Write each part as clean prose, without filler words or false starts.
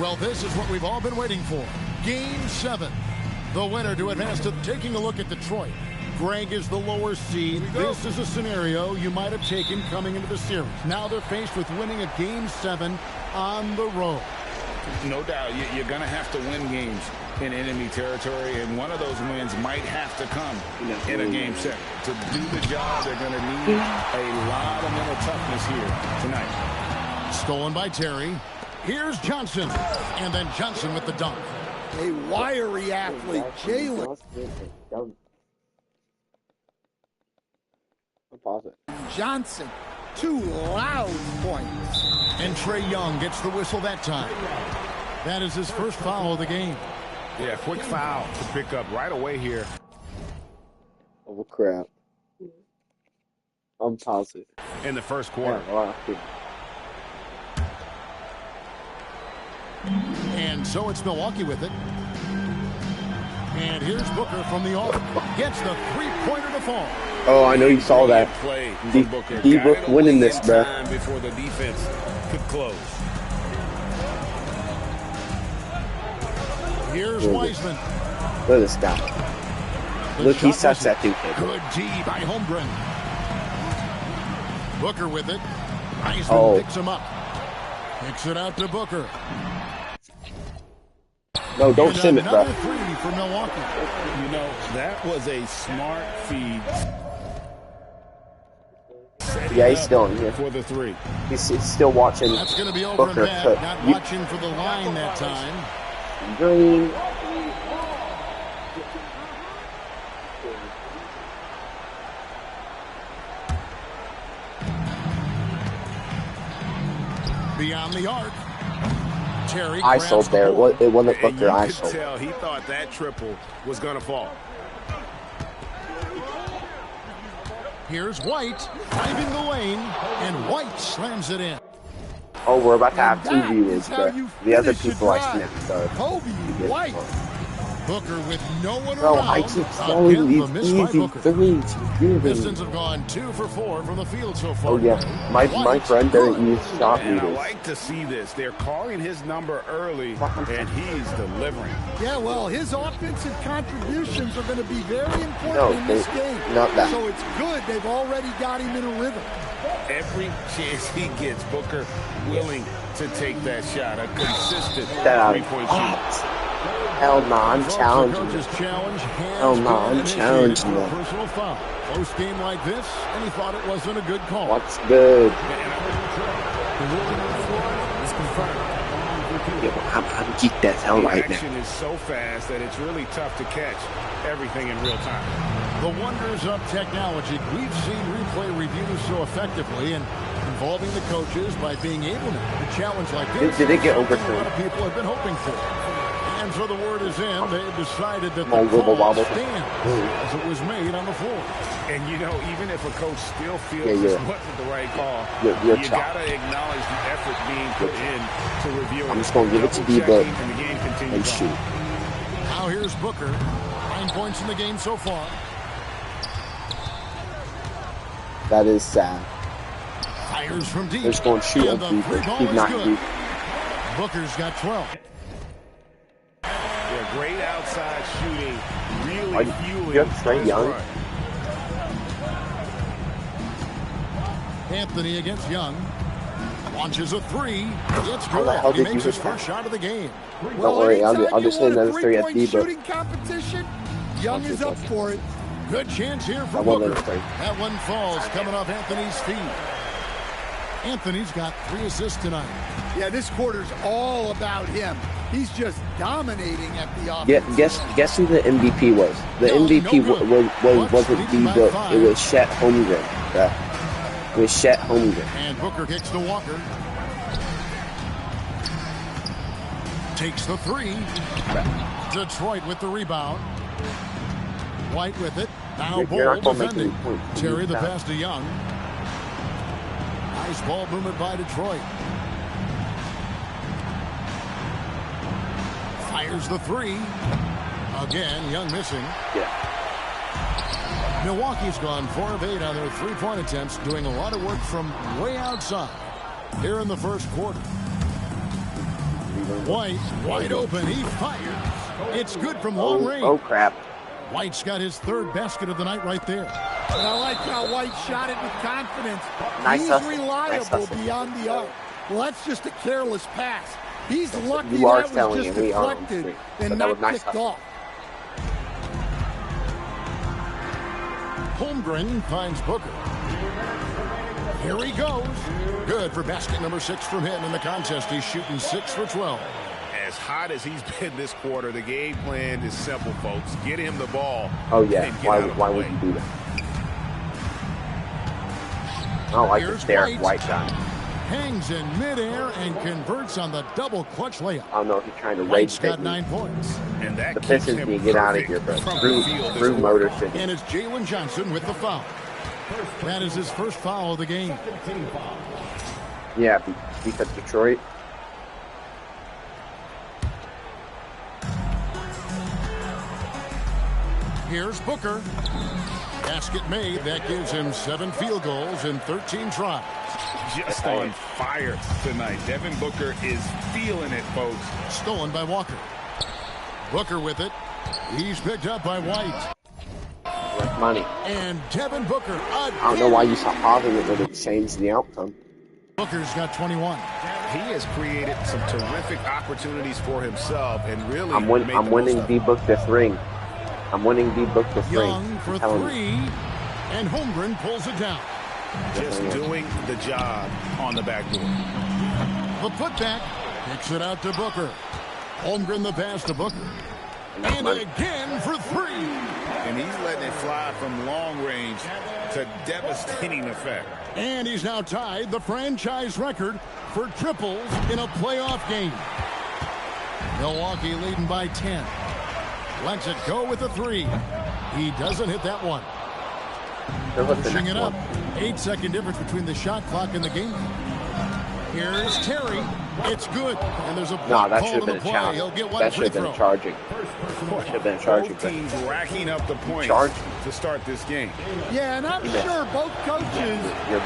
Well, this is what we've all been waiting for. Game 7. The winner to advance to taking a look at Detroit. Greg is the lower seed. This is a scenario you might have taken coming into the series. Now they're faced with winning a Game 7 on the road. No doubt, you're going to have to win games in enemy territory, and one of those wins might have to come in a Game 7. To do the job, they're going to need a lot of mental toughness here tonight. Stolen by Terry. Here's Johnson. And then Johnson with the dunk. A wiry athlete, Jalen. Johnson, 2 loud points. And Trae Young gets the whistle that time. That is his first foul of the game. Yeah, quick foul to pick up right away here. Oh, crap. I'm positive. In the first quarter. And so it's Milwaukee with it. And here's Booker from the arc. Gets the three-pointer to fall. Oh, I know you saw that. D-Book winning this, bro. Before the defense could close. Here's Wiseman. Look at this guy. Look, he sucks at 2K. Good D by Holmgren. Booker with it. Wiseman picks him up. Kicks it out to Booker. No, don't sim it, bro. Another three for Milwaukee. You know, that was a smart feed. Yeah, he's still in here. For the three. He's still watching. That's going to be over Booker. and back. Not watching for the line that time. Green. Beyond the arc. Terry ISO there. It wasn't a Booker ISO. You could tell he thought that triple was going to fall. Here's White, driving the lane, and White slams it in. Oh, we're about to have 2 viewers, bro. The other people I snipped, so. Kobe White. Booker with no one Bro, around. I keep throwing these easy threes. Pistons have gone 2 for 4 from the field so far. Oh, yeah. My friend doesn't use shot And I meters. like to see this. They're calling his number early, and he's delivering. Yeah, well, his offensive contributions are going to be very important in this game. Not that. So it's good they've already got him in a rhythm. Every chance he gets, Booker willing to take that shot. A consistent three-point shooter. Hell no, I'm challenging him. Hell no, I'm challenging him. Personal foul. Close game like this, and he thought it wasn't a good call. What's good? I'm geeked as hell right now. Action is so fast that it's really tough to catch everything in real time. The wonders of technology. We've seen replay reviews so effectively and involving the coaches by being able to challenge like this. Did it get A overturned? lot of people have been hoping for. And so the word is in. They've decided that the Wibble call wobble. stands as it was made on the floor. And, you know, even if a coach still feels Yeah. this wasn't the right call, You're you got to acknowledge the effort being put in to review it. I'm just going to give it to D-Book And the game and continues shoot. on. Now here's Booker. 9 points in the game so far. That is sad. Fires from deep. They're just going to shoot And on the free people. ball He's is not good. deep. Booker's got 12. Yeah, great outside shooting, really Are you fueling Trae this Young? run. Anthony against Young. Launches a three. It's How the hell good. He did you makes his hit that? first shot of the game. Don't worry, I'll anytime just you hit win a another 3 at three-point D-Book. shooting competition, Young is up for it. Good chance here for I won't Booker. let it stay. That one falls coming off Anthony's feet. Anthony's got 3 assists tonight. Yeah, this quarter's all about him. He's just dominating at the offense. Yeah, guess who the MVP was? The MVP wasn't D-Book. It was Chet Holmgren. It was Chet Holmgren. And Booker kicks to Walker. Takes the 3. Detroit with the rebound. White with it. Now You're Ball not gonna make defending. any points. Terry the No. pass to Young. Nice ball movement by Detroit. Fires the 3. Again, Young missing. Yeah. Milwaukee's gone 4 of 8 on their 3-point attempts, doing a lot of work from way outside here in the first quarter. White, wide open. He fires. It's good from long range. Oh, crap. White's got his third basket of the night right there. And I like how White shot it with confidence. Nice He's hustle. reliable Nice beyond the arc. Well, that's just a careless pass. He's lucky You are that was telling just me we are on deflected street. and But that not was nice picked hustle. off. Holmgren finds Booker. Here he goes. Good for basket number 6 from him in the contest. He's shooting 6 for 12. As hot as he's been this quarter, the game plan is simple, folks. Get him the ball. Oh, yeah. And get out of Why the would way. you do that? I don't like Here's this Derek White. White shot. Hangs in midair and converts on the double clutch layup. I don't know if he's trying to White's rage got me. 9 points. And that The keeps Pistons him need to get out of perfect here, bro. from Screw, the field this screw quarter. Motor City. And it's Jalen Johnson with the foul. That is his first foul of the game. Yeah, because Detroit. Here's Booker. Basket made. That gives him 7 field goals in 13 tries. Just on fire tonight. Devin Booker is feeling it, folks. Stolen by Walker. Booker with it. He's picked up by White. That's money. And Devin Booker again. I don't know why you stopped pausing it, but it changed the outcome. Booker's got 21. He has created some terrific opportunities for himself and really I'm made the winning most of it. D-Book this ring. I'm winning D-Book this ring. Young for I'm telling 3. you. And Holmgren pulls it down. Just doing the job on the backboard. The putback kicks it out to Booker. Holmgren the pass to Booker. And again for 3. And he's letting it fly from long range to devastating effect. And he's now tied the franchise record for triples in a playoff game. Milwaukee leading by 10. Lets it go with a 3. He doesn't hit that one. Pushing it up. 8-second difference between the shot clock and the game. Here's Terry. It's good. And there's a No, that call should have on been the a play. challenge. He'll get one That free should have been throw. charging. Should have been charging. Both teams racking up the points Charging. to start this game. Yeah, and I'm sure both coaches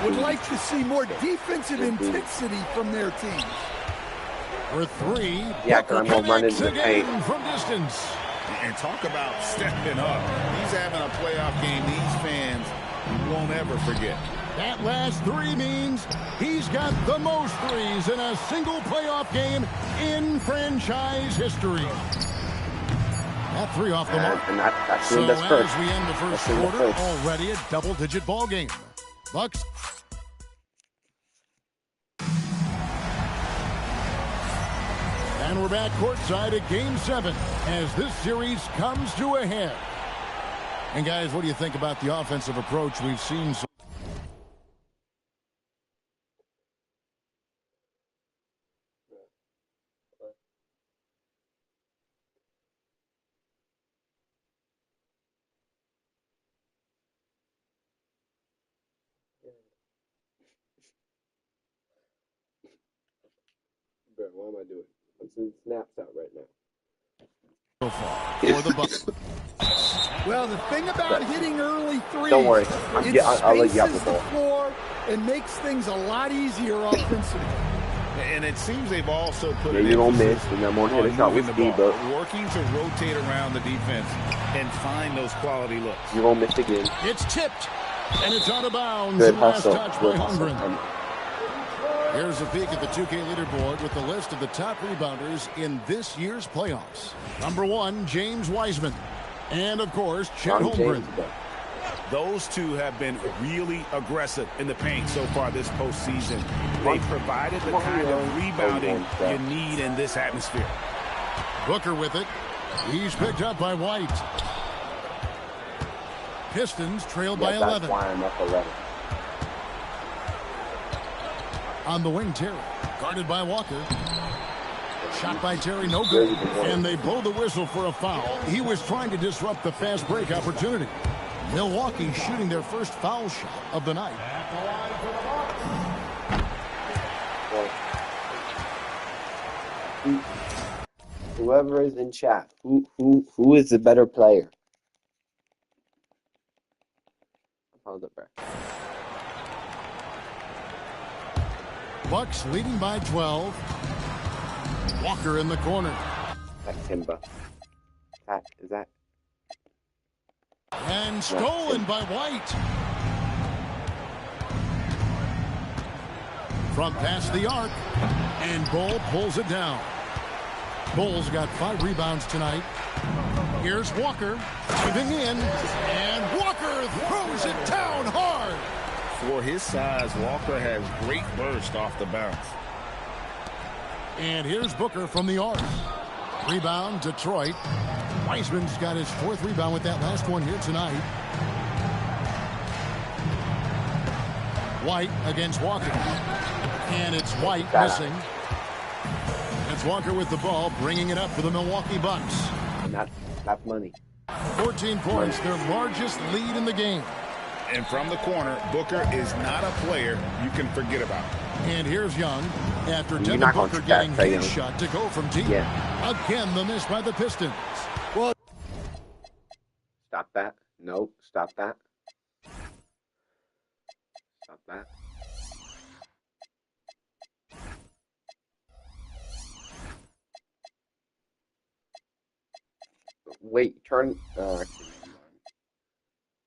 would like to see more defensive intensity from their teams. For 3. Yeah, Booker 'cause I'm gonna run connects into the again paint. from distance. And talk about stepping up. He's having a playoff game these fans won't ever forget. That last 3 means he's got the most threes in a single playoff game in franchise history. That 3 off the mark. And that's So that's as first. we end the first That's in the quarter, first. already a double-digit ball game. Bucks. And we're back courtside at Game 7 as this series comes to a head. And guys, what do you think about the offensive approach we've seen so Bro, what am I doing? I'm sending snaps out right now. far for the Bucks? Well, the thing about hitting early threes, Don't worry. it I'll let you have spaces the ball. floor and makes things a lot easier offensively. And it seems they've also put Yeah, an you don't emphasis miss, and I'm gonna hit on a shot moving with the ball, D-Book. working to rotate around the defense and find those quality looks. You won't miss again. It's tipped, and it's out of bounds. Good The last hustle. touch by Good hustle. Holmgren. Here's a peek at the 2K leaderboard with the list of the top rebounders in this year's playoffs. Number 1, James Wiseman. And, of course, Chet John Holmgren. James, bro. Those two have been really aggressive in the paint so far this postseason. They provided the kind of rebounding you need in this atmosphere. Booker with it. He's picked up by White. Pistons trail by Yeah, that's 11. why I'm up 11. On the wing, Terry. Guarded by Walker. Shot by Terry, no good. And they blow the whistle for a foul. He was trying to disrupt the fast break opportunity. Milwaukee shooting their first foul shot of the night. Whoever is in chat, who is the better player? Hold it back. Bucks leading by 12. Walker in the corner. That's Timba. Is that? And stolen by White. From past the arc. And Bull pulls it down. Bull's got 5 rebounds tonight. Here's Walker. Diving in. And Walker throws it down hard. For his size, Walker has great burst off the bounce. And here's Booker from the arc. Rebound, Detroit. Wiseman's got his 4th rebound with that last one here tonight. White against Walker. And it's White missing. It's Walker with the ball, bringing it up for the Milwaukee Bucks. Not money. 14 points, their largest lead in the game. And from the corner, Booker is not a player you can forget about. And here's Young. After Devin Booker getting his shot to go from deep. Yeah. Again, the miss by the Pistons. Well, stop that. No, stop that. Stop that. Wait, turn. Oh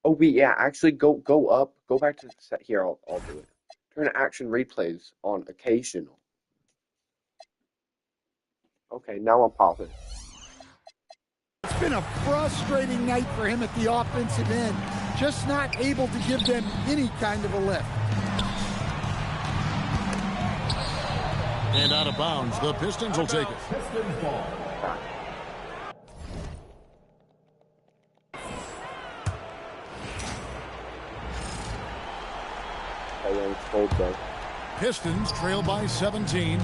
wait, yeah. Actually, go up. Go back to the set here. I'll do it. Turn action replays on occasional. Okay, now I'm popping. It's been a frustrating night for him at the offensive end. Just not able to give them any kind of a lift. And out of bounds, the Pistons will take it. Pistons trail by 17.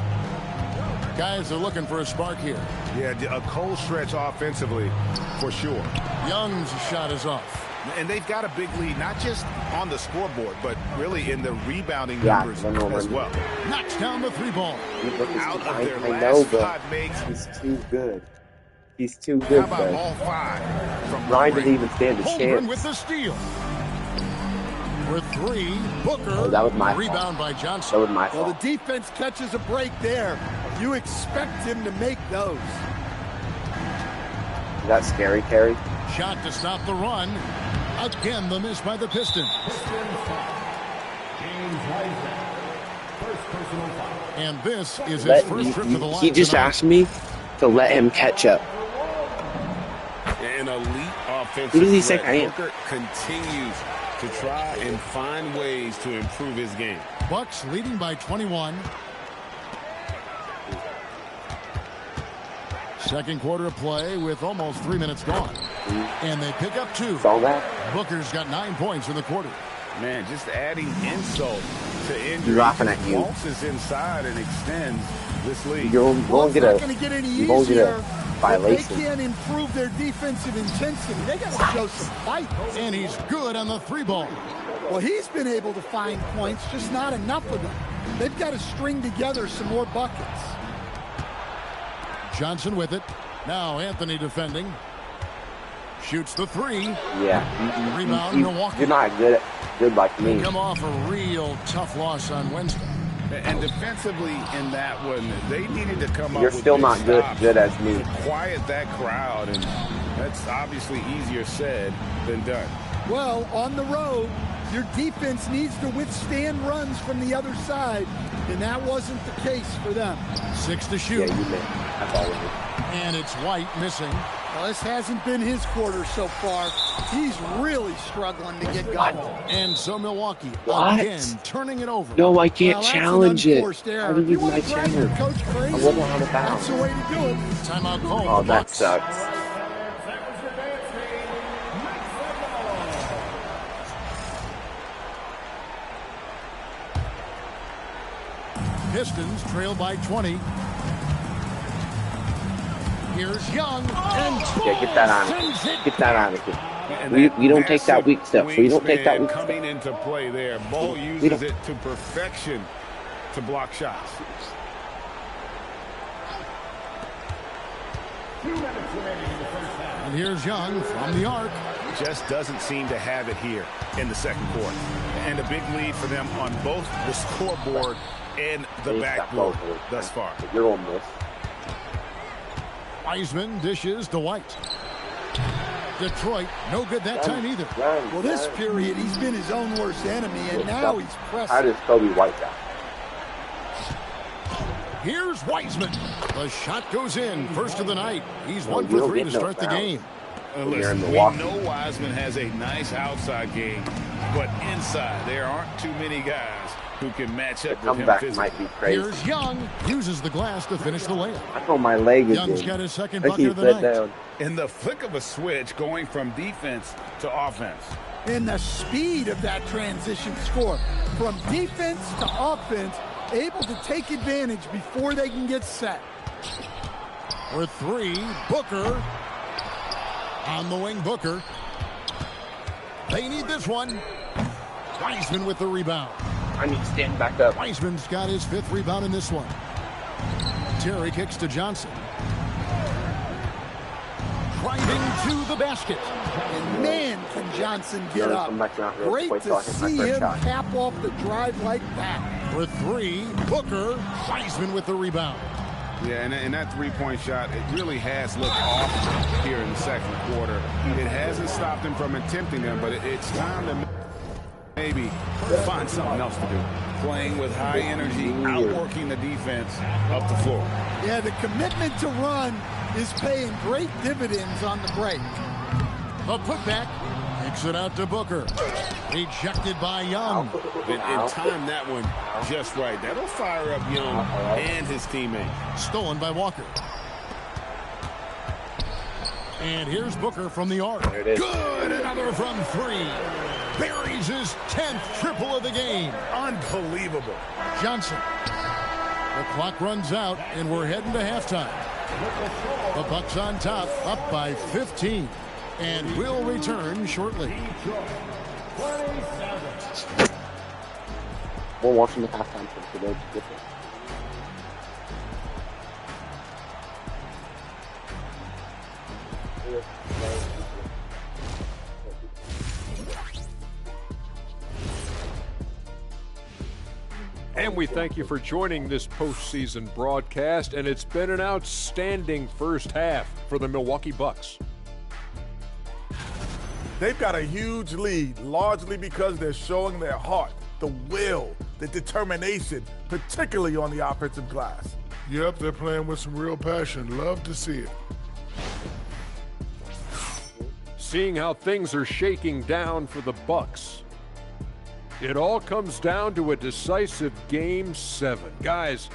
Guys are looking for a spark here. Yeah, a cold stretch offensively for sure. Young's shot is off. And they've got a big lead, not just on the scoreboard, but really in the rebounding numbers as well. Knocks down the 3-ball. Out of their last 5 makes. He's too good. He's too good. How about all 5 from Ryan didn't even stand a chance. With the steal. For 3, Booker. That was my rebound fault. By Johnson. That was my fault. Well, the defense catches a break there. You expect him to make those. Is that scary, Terry? Shot to stop the run. Again, the miss by the Pistons. And this is his first trip to the line. He just asked me to let him catch up. An elite offensive. Who does he think I am? Booker continues to try and find ways to improve his game. Bucks leading by 21. Second quarter of play with almost 3 minutes gone. And they pick up 2. Saw that? Booker's got 9 points in the quarter. Man, just adding insult to injury. He's laughing at you. Waltzes inside and extends this lead. You're going to get any easier. Violation. They can't improve their defensive intensity. They got to show some fight. And he's good on the 3-ball. Well, he's been able to find points, just not enough of them. They've got to string together some more buckets. Johnson with it. Now Anthony defending. Shoots the 3. Yeah. Rebound, Milwaukee. You're not good like me. Come off a real tough loss on Wednesday. And defensively in that one, they needed to come up with You're still not good as me. Quiet that crowd, and that's obviously easier said than done. Well, on the road, your defense needs to withstand runs from the other side, and that wasn't the case for them. 6 to shoot. Yeah, you missed. That's all it is. And it's White missing. Well, this hasn't been his quarter so far. He's really struggling to get going. And so Milwaukee again turning it over. No, I can't challenge it. How do you my challenge? Coach crazy, I wasn't on the bounce. that's the way to do it. Timeout call. Oh, that sucks. Pistons trail by 20. Here's Young. And Yeah, get that out of here. Get that out of here. We don't take that weak stuff. We don't take that weak stuff. Coming into play there. Ball uses it to perfection to block shots. And here's Young from the arc. Just doesn't seem to have it here in the second quarter. And a big lead for them on both the scoreboard and the backboard thus far. You're on this. Wiseman dishes to White. Detroit, no good that time either. Well, this period, he's been his own worst enemy, and now he's pressing. How does Kobe White down? Here's Wiseman. The shot goes in. First of the night. He's 1 for 3 to start the game. Listen, we know Wiseman has a nice outside game, but inside there aren't too many guys who can match up with him physically. Might be crazy. Here's Young. Uses the glass to finish the layup. I thought my leg is Young's in. got his second I bucket keep of the night. down. In the flick of a switch, going from defense to offense. And the speed of that transition score from defense to offense, able to take advantage before they can get set. For 3, Booker. On the wing, Booker. They need this one. Wiseman with the rebound. I need to stand back up. Wiseman's got his 5th rebound in this one. Terry kicks to Johnson. Driving to the basket. And man, can Johnson get up. Great to see him cap off the drive like that. For 3, Booker. Wiseman with the rebound. Yeah, and that three-point shot, it really has looked off here in the second quarter. It hasn't stopped him from attempting them, but it's time to maybe find something else to do. Playing with high energy, outworking the defense up the floor. Yeah, the commitment to run is paying great dividends on the break. A putback. Kicks it out to Booker. Ejected by Young. And time that one just right. That'll fire up Young and his teammates. Stolen by Walker. And here's Booker from the arc. Good. Another from 3. Buries his 10th triple of the game. Unbelievable. Johnson. The clock runs out, and we're heading to halftime. The Bucks on top, up by 15. And we'll return shortly. We're watching the halftime show today. And we thank you for joining this postseason broadcast, and it's been an outstanding first half for the Milwaukee Bucks. They've got a huge lead, largely because they're showing their heart, the will, the determination, particularly on the offensive glass. Yep, they're playing with some real passion. Love to see it. Seeing how things are shaking down for the Bucks, it all comes down to a decisive Game 7. Guys,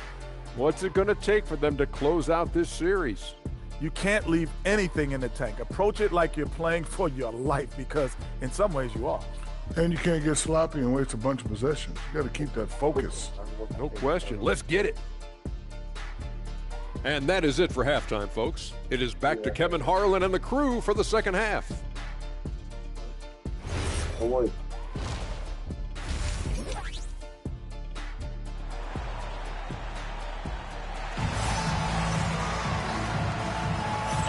what's it going to take for them to close out this series? You can't leave anything in the tank. Approach it like you're playing for your life, because in some ways you are. And you can't get sloppy and waste a bunch of possessions. You got to keep that focus. No question. Let's get it. And that is it for halftime, folks. It is back to Kevin Harlan and the crew for the second half.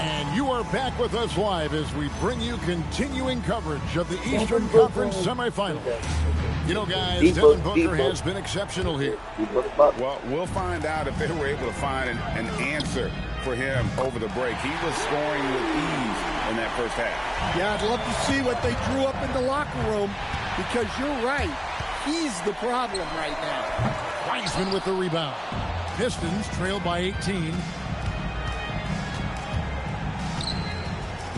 And you are back with us live as we bring you continuing coverage of the Eastern Conference semifinals. You know, guys, Devin Booker has been exceptional here. Well, we'll find out if they were able to find an answer for him over the break. He was scoring with ease in that first half. Yeah, I'd love to see what they drew up in the locker room, because you're right. He's the problem right now. Wiseman with the rebound. Pistons trail by 18.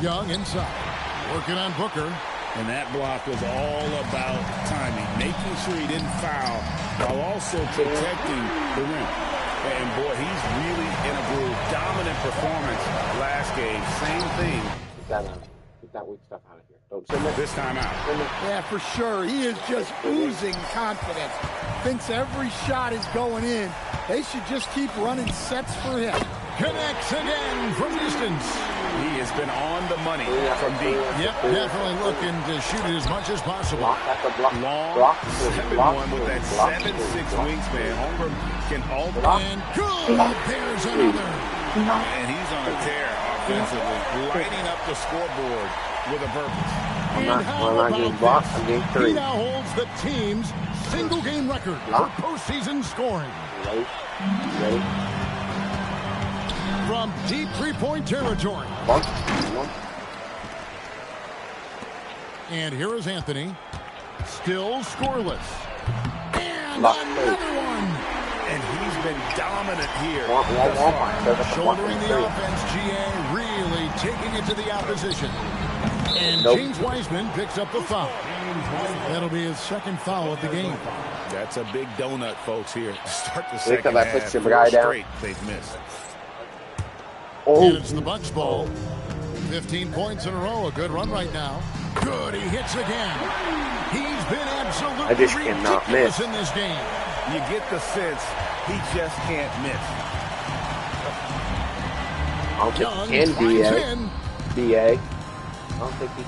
Young inside. Working on Booker. And that block was all about timing, making sure he didn't foul while also protecting the rim. And, boy, he's really in a groove. Dominant performance last game. Same thing. Get that weak stuff out of here. Don't send it. This time out. Yeah, for sure. He is just oozing confidence. Thinks every shot is going in. They should just keep running sets for him. Connects again from distance. He has been on the money from deep. Yep, definitely looking to shoot it as much as possible. Long, 7-1 with that 7'6" wingspan. Holmgren can alter. And good. There's another. And he's on a tear offensively, lighting up the scoreboard with a purpose. And how about this? He now holds the team's single-game record for postseason scoring. Ready? from deep three-point territory. And here is Anthony. Still scoreless. And another one. And he's been dominant here. Shouldering the offense, GA really taking it to the opposition. And James Wiseman picks up the foul. That'll be his second foul of the game. That's a big donut, folks, here to start the second half. half. 4 straight they've missed. And it's the Bucks ball. 15 points in a row. A good run right now. Good. He hits again. He's been absolutely ridiculous in this game. You get the sense he just can't miss. I don't think he can, BA. I don't think he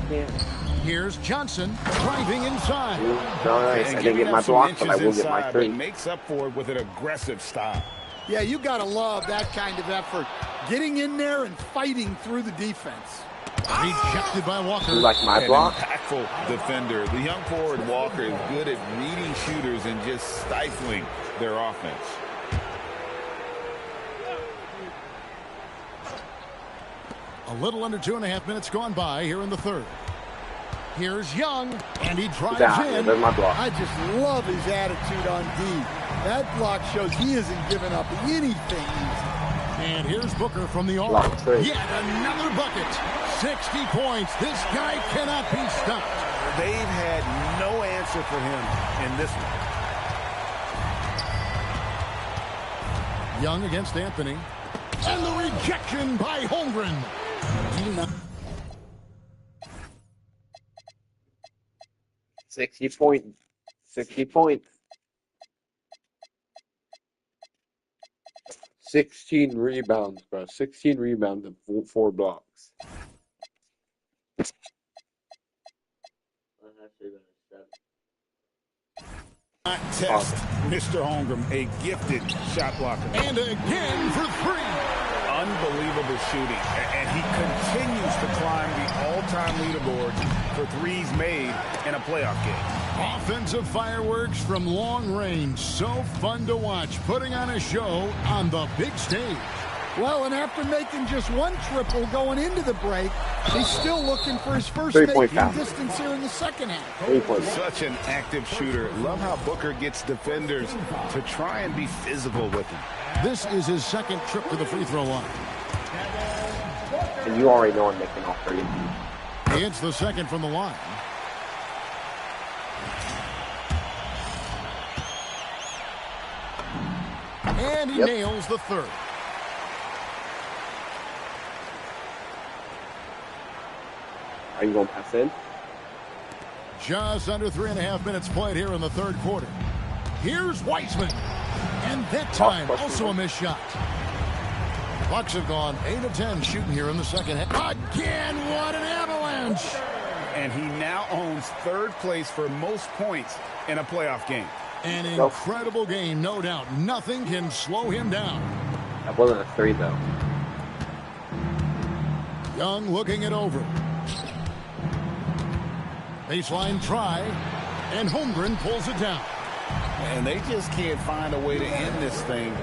can. Here's Johnson driving inside. Nice. I didn't get my block, but I will get my three. Makes up for it with an aggressive style. Yeah, you got to love that kind of effort. Getting in there and fighting through the defense. Rejected by Walker. You like my block? Impactful defender. The young forward Walker is good at reading shooters and just stifling their offense. A little under 2.5 minutes gone by here in the third. Here's Young, and he drives in. There's my block. I just love his attitude on D. That block shows he isn't giving up anything easy. And here's Booker from the arc. Yet another bucket. 60 points. This guy cannot be stopped. They've had no answer for him in this one. Young against Anthony. And the rejection by Holmgren. 60 points. 60 points. 16 rebounds, bro. 16 rebounds and 4 blocks. Not test Mr. Holmgren, a gifted shot blocker. And again for 3. Unbelievable shooting. And he continues to climb the all-time leaderboard for threes made in a playoff game. Offensive fireworks from long range. So fun to watch. Putting on a show on the big stage. Well, and after making just 1 triple going into the break, he's still looking for his first three-point distance here in the second half. Such an active shooter. Love how Booker gets defenders to try and be physical with him. This is his second trip to the free throw line. And you already know I'm making all 3. He hits the second from the line. And he nails the third. Are you going to pass in? Just under 3.5 minutes played here in the third quarter. Here's Wiseman. And that time, also a missed shot. Bucks have gone 8 of 10 shooting here in the second half. Again, what an avalanche. And he now owns 3rd place for most points in a playoff game. An incredible game, no doubt. Nothing can slow him down. That wasn't a 3, though. Young looking it over. Baseline try, and Holmgren pulls it down. And they just can't find a way to end this thing.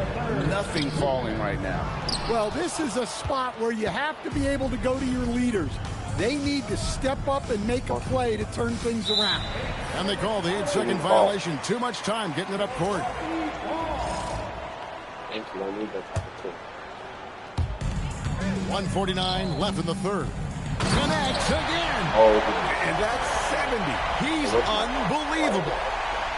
Nothing falling right now. Well, this is a spot where you have to be able to go to your leaders. They need to step up and make a play to turn things around. And they call the 8-second violation. Too much time getting it up court. Thank you. I need that 1:49 left in the third. Connects again. And that's 70. He's unbelievable.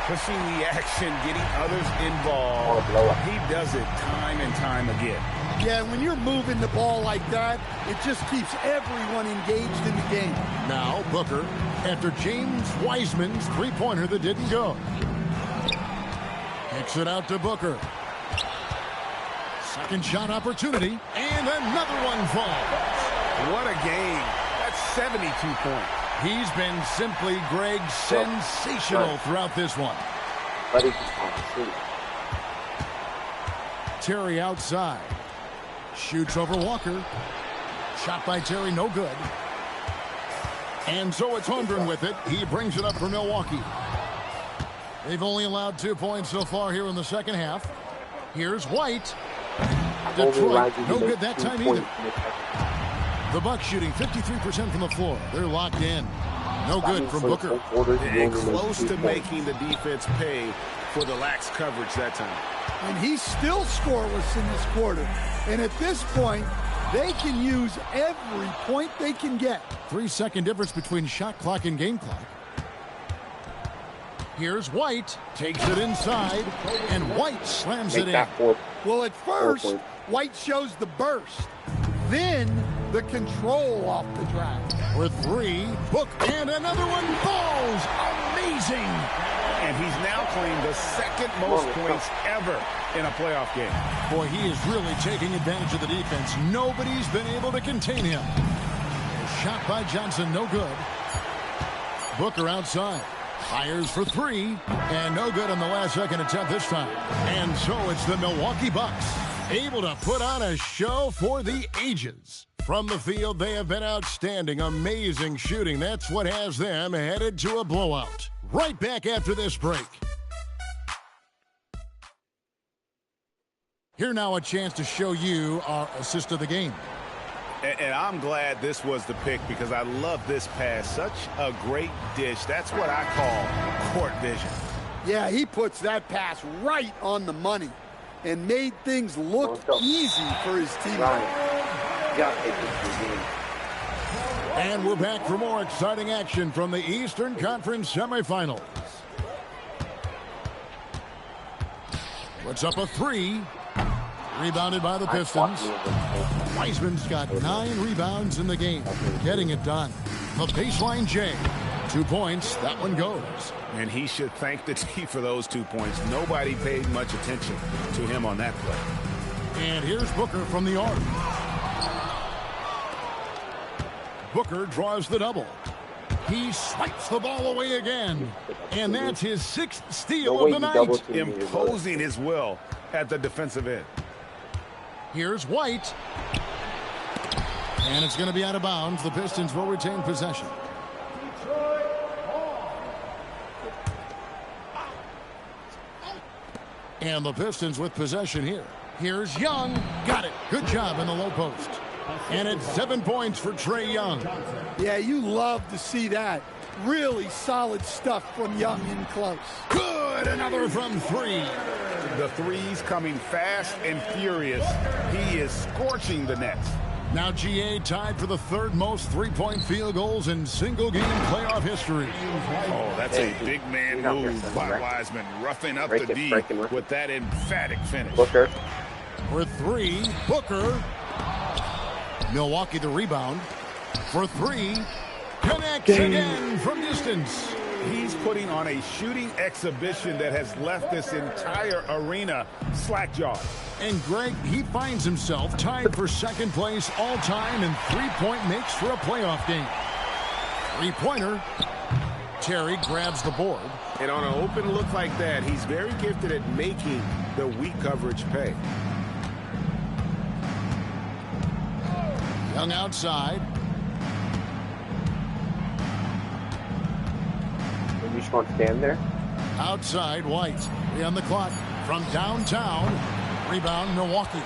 Pushing the action, getting others involved. He does it time and time again. Yeah, when you're moving the ball like that, it just keeps everyone engaged in the game. Now Booker, after James Wiseman's three-pointer that didn't go. Kicks it out to Booker. Second shot opportunity, and another one falls. What a game. That's 72 points. He's been simply, Greg, sensational throughout this one. Terry outside. Shoots over Walker. Shot by Terry, no good. And so it's Holmgren with it. He brings it up for Milwaukee. They've only allowed 2 points so far here in the second half. Here's White. Detroit, no good that time either. The Bucks shooting 53% from the floor. They're locked in. No good from Booker. And close to making the defense pay for the lax coverage that time. And he's still scoreless in this quarter. And at this point, they can use every point they can get. 3-second difference between shot clock and game clock. Here's White, takes it inside, and White slams it in. Well, at first, White shows the burst, then the control off the drive. For three, Book, and another one falls. Amazing. And he's now claimed the second most points ever in a playoff game. Boy, he is really taking advantage of the defense. Nobody's been able to contain him. Shot by Johnson, no good. Booker outside. Fires for three, and no good on the last second attempt this time. And so it's the Milwaukee Bucks, able to put on a show for the ages. From the field, they have been outstanding, amazing shooting. That's what has them headed to a blowout. Right back after this break. Here now a chance to show you our assist of the game. And I'm glad this was the pick because I love this pass. Such a great dish. That's what I call court vision. Yeah, he puts that pass right on the money and made things look easy for his team. And we're back for more exciting action from the Eastern Conference semifinals. What's up a three? Rebounded by the Pistons. Wiseman's got 9 rebounds in the game, getting it done. The baseline J, 2 points, that one goes. And he should thank the team for those 2 points. Nobody paid much attention to him on that play. And here's Booker from the arc. Booker draws the double. He swipes the ball away again. And that's his 6th steal of the night. Imposing his will at the defensive end. Here's White. And it's going to be out of bounds. The Pistons will retain possession. And the Pistons with possession here. Here's Young. Got it. Good job in the low post. And it's 7 points for Trae Young. Yeah, you love to see that. Really solid stuff from Young in close. Good. Another from three. The threes coming fast and furious. He is scorching the Nets. Now GA tied for the 3rd most three-point field goals in single-game playoff history. Oh, that's a big man move by Wiseman, roughing up the D with that emphatic finish. Booker. For three, Booker. Milwaukee the rebound. For three, connects again from distance. He's putting on a shooting exhibition that has left this entire arena slack-jawed. And Greg, he finds himself tied for 2nd place all-time in three-point makes for a playoff game. Three-pointer. Terry grabs the board. And on an open look like that, he's very gifted at making the weak coverage pay. Young outside. You just want to stand there? Outside, White. 3 on the clock. From downtown. Rebound, Milwaukee.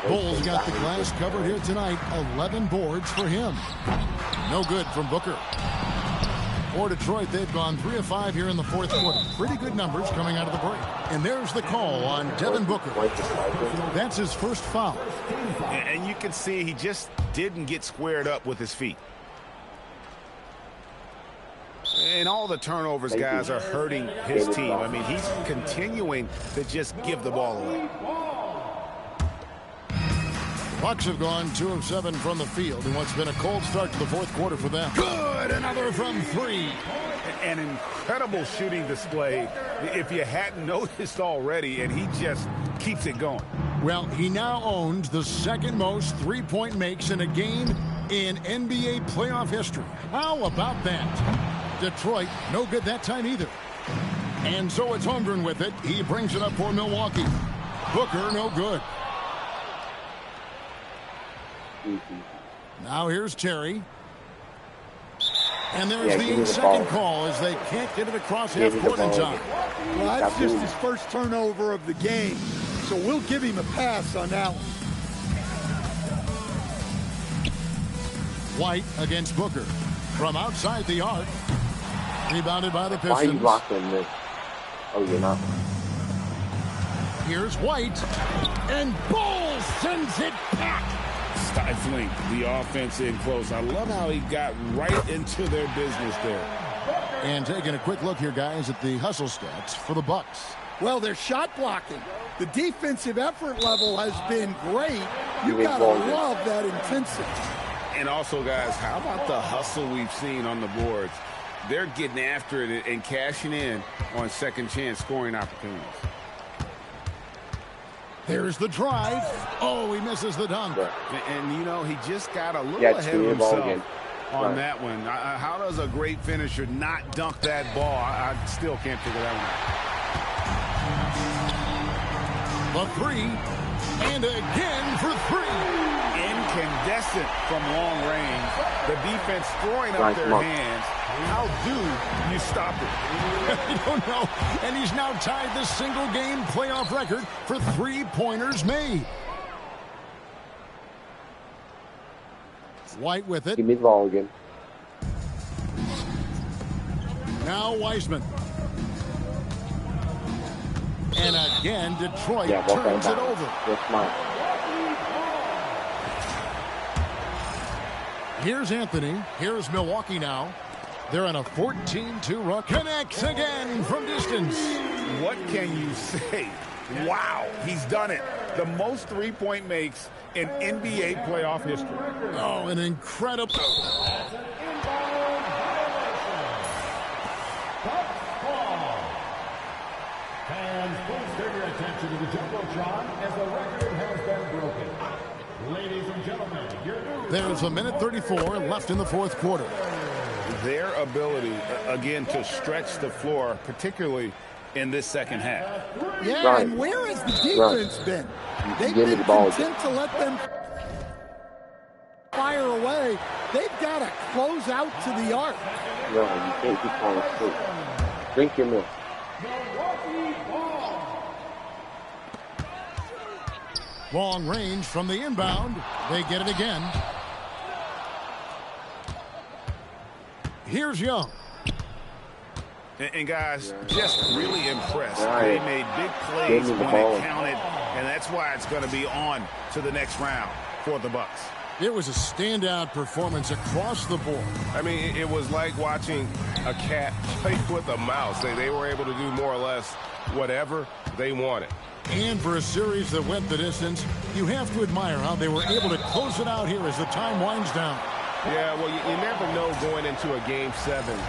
Bulls got the glass covered here tonight. 11 boards for him. No good from Booker. For Detroit, they've gone 3 of 5 here in the 4th quarter. Pretty good numbers coming out of the break. And there's the call on Devin Booker. That's his first foul. And you can see he just didn't get squared up with his feet. And all the turnovers, guys, are hurting his team. I mean, he's continuing to just give the ball away. Bucks have gone 2 of 7 from the field in what's been a cold start to the 4th quarter for them. Good, another from 3. An incredible shooting display, if you hadn't noticed already, and he just keeps it going. Well, he now owns the 2nd most three-point makes in a game in NBA playoff history. How about that? Detroit, no good that time either. And so it's Holmgren with it. He brings it up for Milwaukee. Booker, no good. Now here's Terry. And there's the 8-second call as they can't get it across half court in time. Well, that's just his first turnover of the game. so we'll give him a pass on that one. White against Booker. From outside the arc. Rebounded by the Pistons. Why are you blocking this? Oh, you're not. Here's White. And Ball sends it back. Stifling the offense in close. I love how he got right into their business there. And taking a quick look here, guys, at the hustle stats for the Bucks. Well, they're shot blocking. The defensive effort level has been great. You got to love that intensity. And also, guys, how about the hustle we've seen on the boards? They're getting after it and cashing in on second chance scoring opportunities. There's the drive. Oh, he misses the dunk. And you know, he just got a little ahead of himself on that one. How does a great finisher not dunk that ball? I still can't figure that The one out. three. And again for three. Incandescent from long range. The defense throwing up their hands. How do you stop it? I don't know. And he's now tied the single-game playoff record for three-pointers made. White with it. Give me the ball again. Now Wiseman. And again, Detroit turns it over. That's mine. Here's Anthony. Here's Milwaukee now. They're in a 14-2 run. Connects again from distance. What can you say? Wow, he's done it. The most three-point makes in NBA playoff history. Oh, an incredible. Fans, please turn your attention to the Jumbotron as the record has been broken. Ladies and gentlemen, your new... There's a minute 34 left in the fourth quarter. Their ability, again, to stretch the floor, particularly in this second half. Yeah, and where has the defense been? They've been content to let them fire away. They've got to close out to the arc. No, you can't keep falling asleep. Drink your milk. Long range from the inbound. They get it again. Here's Young. And guys, just really impressed. They made big plays when it counted, and that's why it's going to be on to the next round for the Bucks. It was a standout performance across the board. I mean, it was like watching a cat play with a mouse. They were able to do more or less whatever they wanted. And for a series that went the distance, you have to admire how they were able to close it out here as the time winds down. Yeah, well, you never know going into a Game 7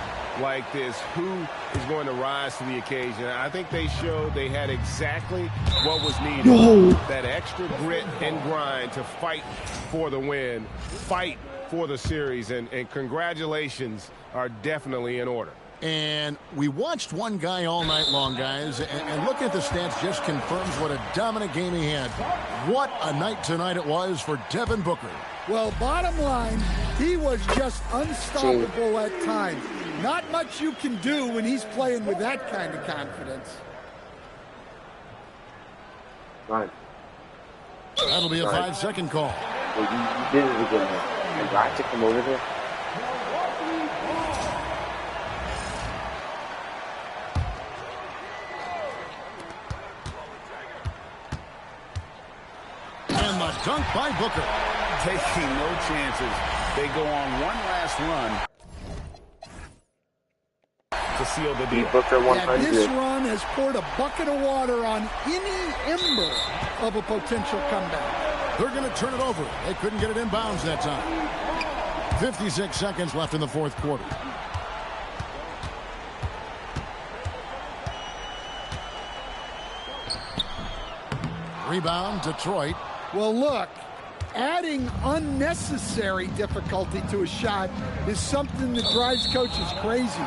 like this who is going to rise to the occasion. I think they showed they had exactly what was needed. That extra grit and grind to fight for the win, fight for the series, and congratulations are definitely in order. And we watched one guy all night long, guys, and looking at the stats just confirms what a dominant game he had. What a night tonight it was for Devin Booker. Well, bottom line, he was just unstoppable at times. Not much you can do when he's playing with that kind of confidence. Right. That'll be a 5-second call. Well, you did it again. And I took him over there. And the dunk by Booker. Taking no chances. They go on one last run to seal the deal. Booker 100. This run has poured a bucket of water on any ember of a potential comeback. They're going to turn it over. They couldn't get it in bounds that time. 56 seconds left in the fourth quarter. Rebound, Detroit. Well, look, adding unnecessary difficulty to a shot is something that drives coaches crazy.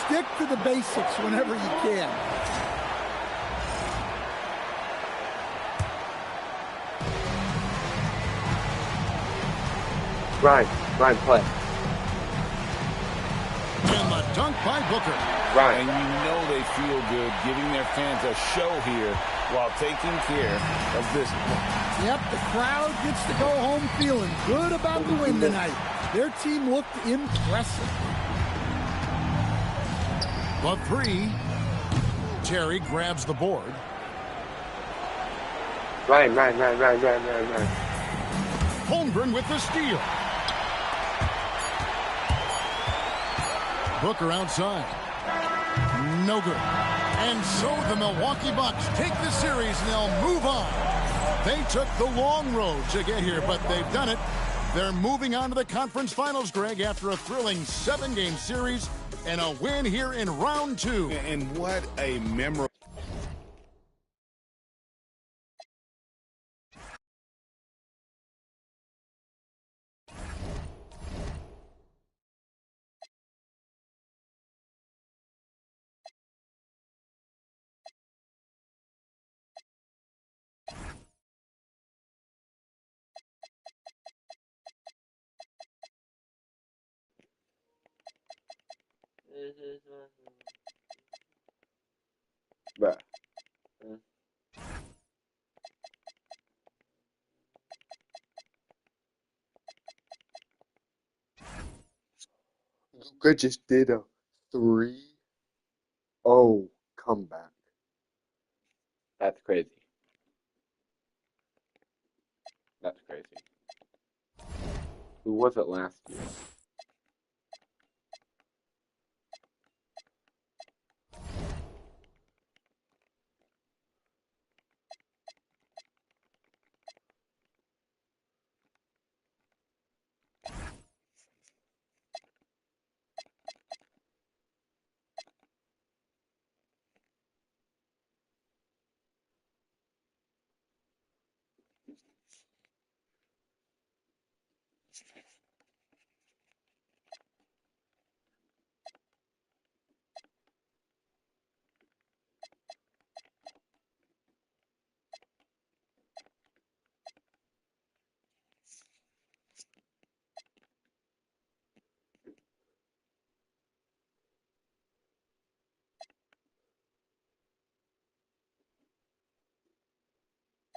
Stick to the basics whenever you can. Brian, play. And the dunk by Booker. Right. And you know they feel good giving their fans a show here while taking care of business. Yep, the crowd gets to go home feeling good about the win tonight. Their team looked impressive. The three. Terry grabs the board. Right. Holmgren with the steal. Booker outside. No good. And so the Milwaukee Bucks take the series and they'll move on. They took the long road to get here, but they've done it. They're moving on to the conference finals, Greg, after a thrilling 7-game series and a win here in round 2. And what a memorable... Bruh. Luka just did a 3-0 comeback. That's crazy. That's crazy. Who was it last year?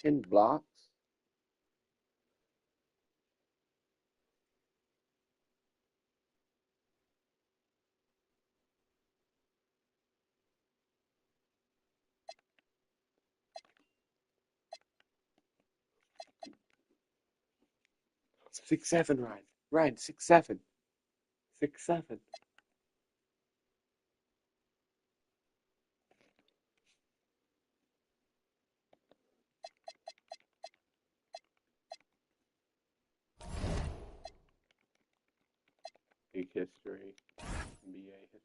In blocks? Six, 7, Ryan. Ryan, 6-7. 6-7. Big history. NBA history.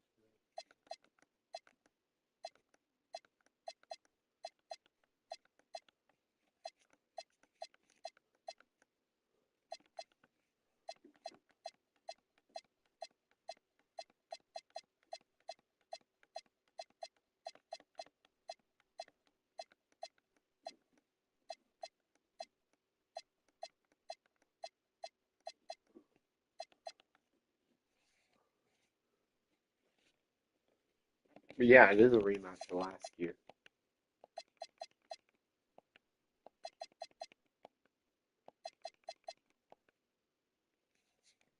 But yeah, it is a rematch of last year.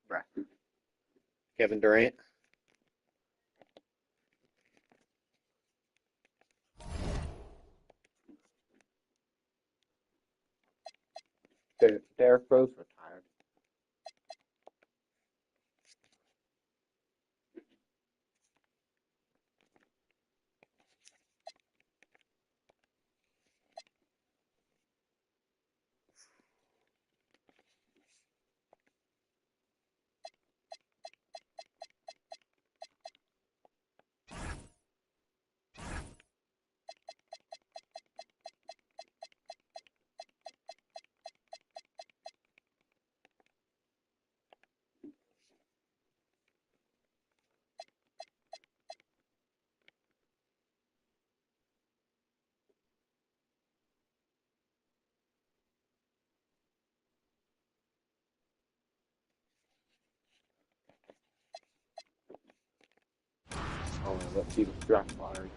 Right. Kevin Durant. Derrick Rose retired. Oh, let's see the draft lottery.